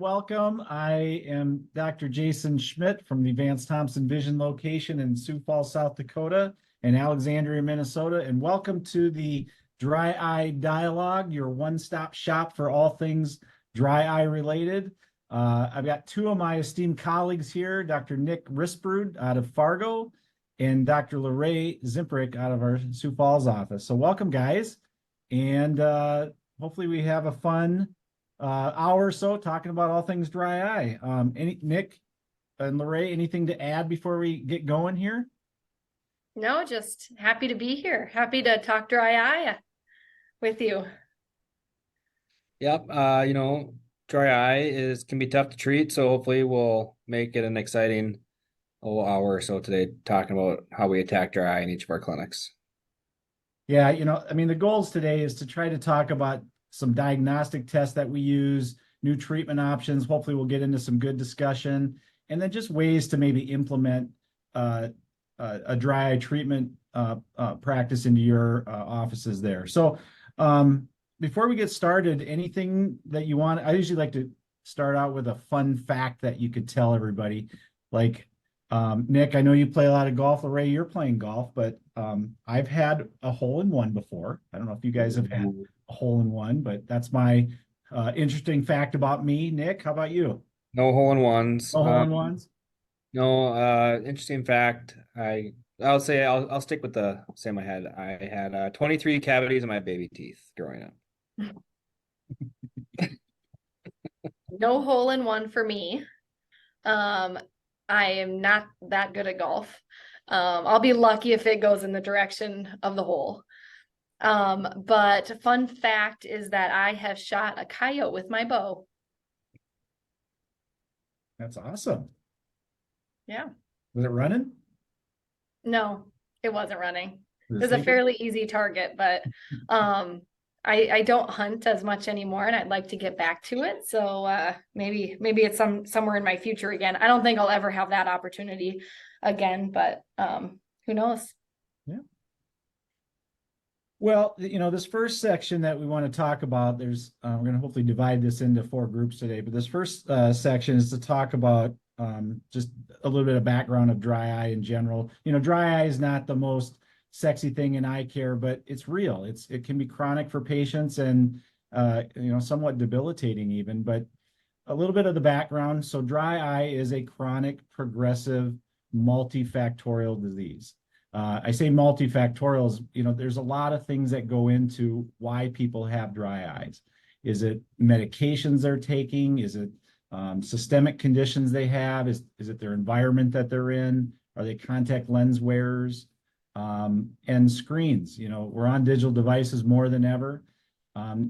Welcome. I am Dr. Jason Schmidt from the Vance Thompson Vision location in Sioux Falls, South Dakota, and Alexandria, Minnesota. And welcome to the Dry Eye Dialogue, your one-stop shop for all things dry eye related. I've got two of my esteemed colleagues here, Dr. Nick Risperud out of Fargo and Dr. Lorraine Zimprick out of our Sioux Falls office. So welcome, guys. And hopefully we have a fun hour or so talking about all things dry eye. Nick and Lorraine, anything to add before we get going here? No, just happy to be here. Happy to talk dry eye with you. Yep. Dry eye can be tough to treat, so hopefully we'll make it an exciting hour or so today talking about how we attack dry eye in each of our clinics. Yeah, the goals today is to try to talk about some diagnostic tests that we use, new treatment options. Hopefully we'll get into some good discussion, and then just ways to maybe implement a dry eye treatment practice into your offices there. So before we get started, anything that you want, I usually like to start out with a fun fact that you could tell everybody. Like, Nick, I know you play a lot of golf. Lorraine, you're playing golf, but I've had a hole-in-one before. I don't know if you guys have had a hole-in-one, but that's my interesting fact about me. Nick, how about you? No hole-in-ones. No hole-in-ones? No, interesting fact. I'll say I'll stick with the same I had. I had 23 cavities in my baby teeth growing up. No hole in one for me. I am not that good at golf. I'll be lucky if it goes in the direction of the hole. But fun fact is that I have shot a coyote with my bow. That's awesome. Yeah. Was it running? No, it wasn't running. It was a sleeping? fairly easy target, but I don't hunt as much anymore, and I'd like to get back to it. So maybe it's somewhere in my future again. I don't think I'll ever have that opportunity again, but who knows? Yeah. Well, this first section that we want to talk about, we're going to hopefully divide this into 4 groups today, but this first section is to talk about just a little bit of background of dry eye in general. Dry eye is not the most sexy thing in eye care, but it's real. It can be chronic for patients and, somewhat debilitating even, but a little bit of the background. So dry eye is a chronic, progressive, multifactorial disease. I say multifactorial, there's a lot of things that go into why people have dry eyes. Is it medications they're taking? Is it systemic conditions they have? Is it their environment that they're in? Are they contact lens wearers? And screens, we're on digital devices more than ever.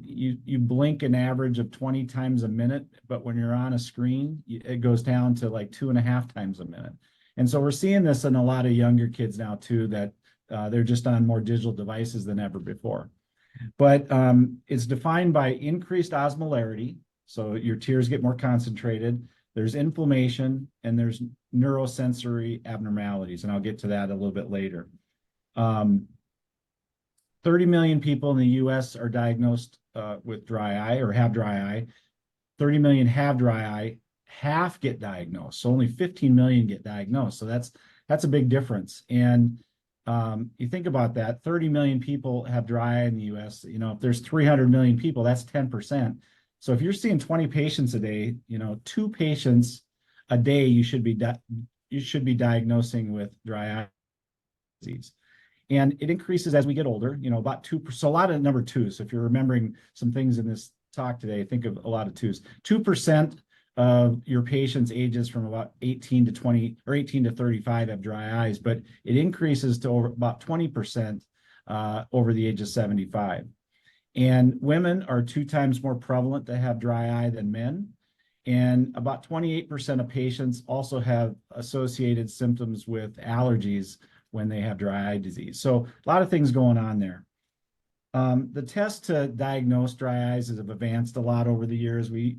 You blink an average of 20 times a minute, but when you're on a screen, it goes down to like 2.5 times a minute. And so we're seeing this in a lot of younger kids now too, that they're just on more digital devices than ever before. But it's defined by increased osmolarity. So your tears get more concentrated. There's inflammation and there's neurosensory abnormalities. And I'll get to that a little bit later. 30 million people in the US are diagnosed with dry eye or have dry eye. 30 million have dry eye. Half get diagnosed. So only 15 million get diagnosed. So that's a big difference. And you think about that, 30 million people have dry eye in the US. If there's 300 million people, that's 10%. So if you're seeing 20 patients a day, 2 patients a day you should be diagnosing with dry eye disease. And it increases as we get older, about 2%. So a lot of number 2. So if you're remembering some things in this talk today, think of a lot of 2s. 2% of your patients ages from about 18 to 20 or 18 to 35 have dry eyes, but it increases to over about 20% over the age of 75. And women are 2 times more prevalent to have dry eye than men. And about 28% of patients also have associated symptoms with allergies when they have dry eye disease. So a lot of things going on there. The tests to diagnose dry eyes have advanced a lot over the years. We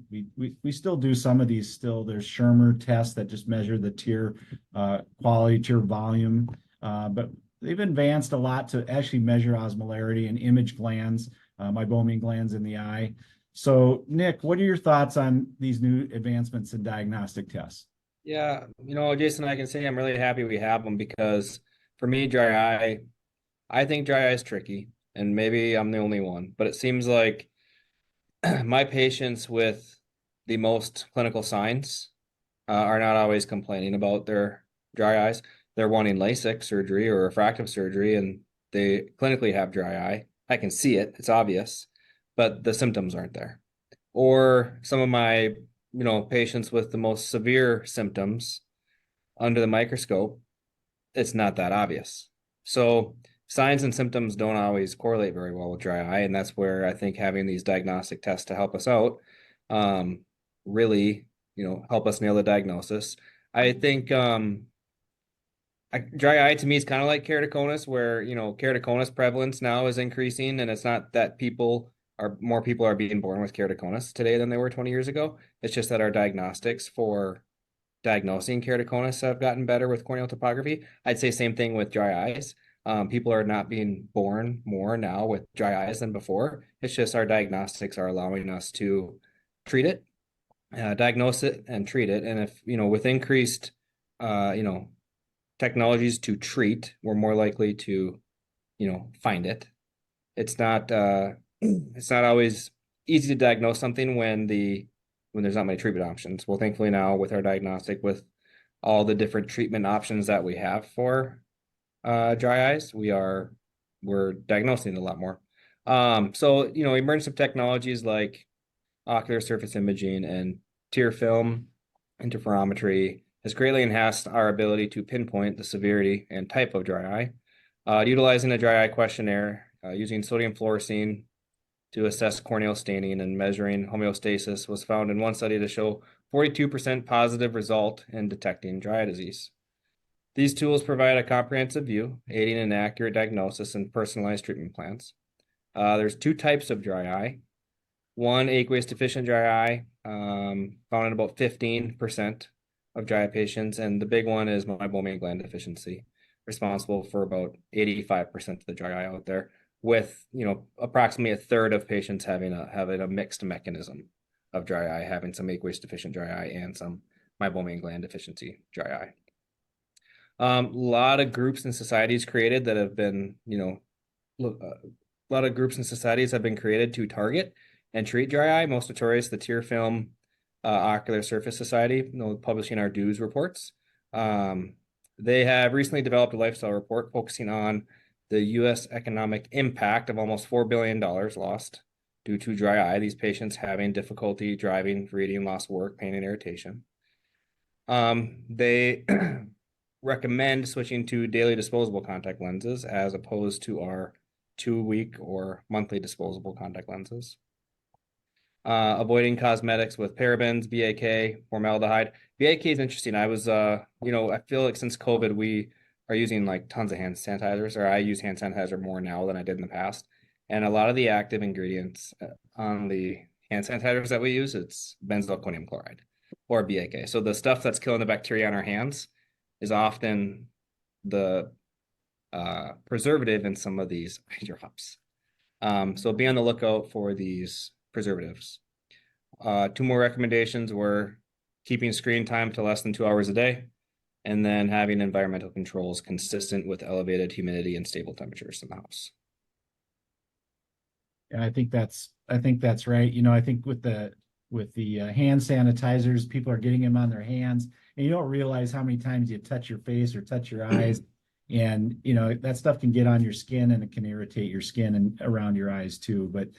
still do some of these still. There's Schirmer tests that just measure the tear quality, tear volume, but they've advanced a lot to actually measure osmolarity and image glands, meibomian glands in the eye. So Nick, what are your thoughts on these new advancements in diagnostic tests? Yeah, Jason, I can say I'm really happy we have them because for me, I think dry eye is tricky, and maybe I'm the only one, but it seems like my patients with the most clinical signs are not always complaining about their dry eyes. They're wanting LASIK surgery or refractive surgery, and they clinically have dry eye. I can see it, it's obvious, but the symptoms aren't there. Or some of my, patients with the most severe symptoms under the microscope, it's not that obvious. So signs and symptoms don't always correlate very well with dry eye, and that's where I think having these diagnostic tests to help us out really, help us nail the diagnosis. I think dry eye to me is kind of like keratoconus, where keratoconus prevalence now is increasing, and it's not that more people are being born with keratoconus today than they were 20 years ago. It's just that our diagnostics for diagnosing keratoconus have gotten better with corneal topography. I'd say same thing with dry eyes. People are not being born more now with dry eyes than before. It's just our diagnostics are allowing us to treat it, diagnose it, and treat it. And if, with increased, technologies to treat, we're more likely to, find it. It's not, it's not always easy to diagnose something when there's not many treatment options. Well, thankfully now with our diagnostic, with all the different treatment options that we have for dry eyes, we're diagnosing a lot more. So emergence of technologies like ocular surface imaging and tear film interferometry has greatly enhanced our ability to pinpoint the severity and type of dry eye. Utilizing a dry eye questionnaire, using sodium fluorescein to assess corneal staining and measuring homeostasis was found in one study to show 42% positive result in detecting dry eye disease. These tools provide a comprehensive view, aiding in accurate diagnosis and personalized treatment plans. There's two types of dry eye. One, aqueous deficient dry eye, found in about 15% of dry eye patients, and the big one is meibomian gland deficiency, responsible for about 85% of the dry eye out there, with approximately a third of patients having a mixed mechanism of dry eye, having some aqueous deficient dry eye and some meibomian gland deficiency dry eye. A lot of groups and societies created that have been, a lot of groups and societies have been created to target and treat dry eye. Most notorious, the Tear Film Ocular Surface Society, publishing our DEWS reports. They have recently developed a lifestyle report focusing on the U.S. economic impact of almost $4 billion lost due to dry eye, these patients having difficulty driving, reading, loss of work, pain, and irritation. They recommend switching to daily disposable contact lenses as opposed to our 2-week or monthly disposable contact lenses. Avoiding cosmetics with parabens, BAK, formaldehyde. BAK is interesting. I feel like since COVID, we are using like tons of hand sanitizers, or I use hand sanitizer more now than I did in the past. And a lot of the active ingredients on the hand sanitizers that we use, it's benzalkonium chloride or BAK. So the stuff that's killing the bacteria on our hands is often the preservative in some of these eye drops. So be on the lookout for these preservatives. Two more recommendations were keeping screen time to less than 2 hours a day, and then having environmental controls consistent with elevated humidity and stable temperatures in the house. And I think that's right. I think with the hand sanitizers, people are getting them on their hands, and you don't realize how many times you touch your face or touch your eyes, and that stuff can get on your skin and it can irritate your skin and around your eyes too. But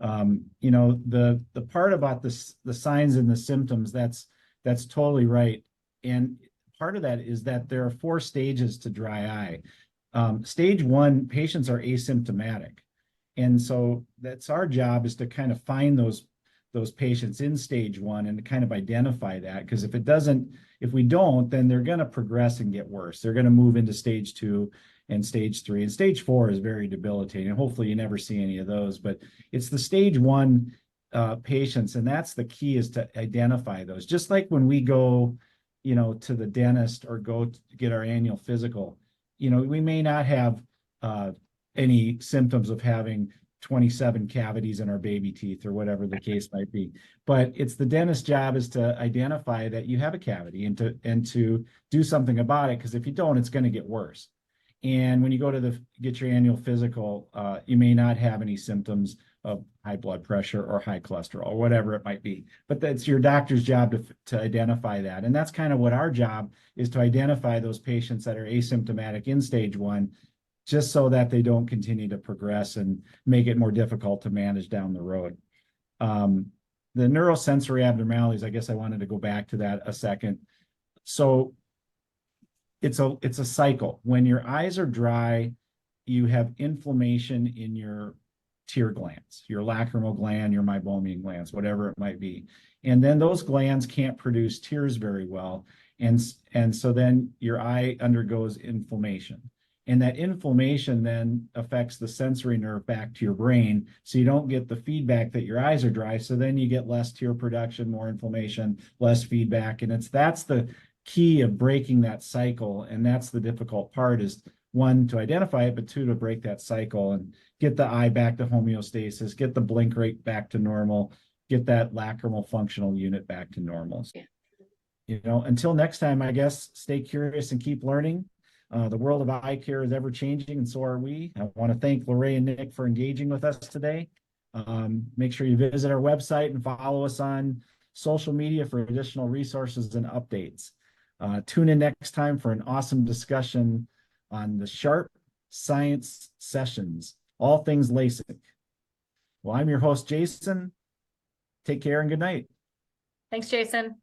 the part about the signs and the symptoms, that's totally right. And part of that is that there are 4 stages to dry eye. Stage 1, patients are asymptomatic. And so that's our job, is to kind of find those patients in stage 1 and to kind of identify that. Because if we don't, then they're going to progress and get worse. They're going to move into stage 2 and stage 3. And stage 4 is very debilitating. Hopefully you never see any of those, but it's the stage 1 patients. And that's the key, is to identify those. Just like when we go, to the dentist or go to get our annual physical, we may not have any symptoms of having 27 cavities in our baby teeth or whatever the case might be. But it's the dentist's job is to identify that you have a cavity and to do something about it, because if you don't, it's going to get worse. And when you go to get your annual physical, you may not have any symptoms of high blood pressure or high cholesterol or whatever it might be. But that's your doctor's job to identify that. And that's kind of what our job is, to identify those patients that are asymptomatic in stage 1, just so that they don't continue to progress and make it more difficult to manage down the road. The neurosensory abnormalities, I guess I wanted to go back to that a second. So it's a cycle. When your eyes are dry, you have inflammation in your tear glands, your lacrimal gland, your meibomian glands, whatever it might be. And then those glands can't produce tears very well. And so then your eye undergoes inflammation. And that inflammation then affects the sensory nerve back to your brain. So you don't get the feedback that your eyes are dry. So then you get less tear production, more inflammation, less feedback. And that's the key of breaking that cycle. And that's the difficult part, is 1, to identify it, but 2, to break that cycle and get the eye back to homeostasis, get the blink rate back to normal, get that lacrimal functional unit back to normal. You know, until next time, I guess, stay curious and keep learning. The world of eye care is ever changing, and so are we. I want to thank Lorraine and Nick for engaging with us today. Make sure you visit our website and follow us on social media for additional resources and updates. Tune in next time for an awesome discussion on the Sharp Science Sessions, all things LASIK. Well, I'm your host, Jason. Take care and good night. Thanks, Jason.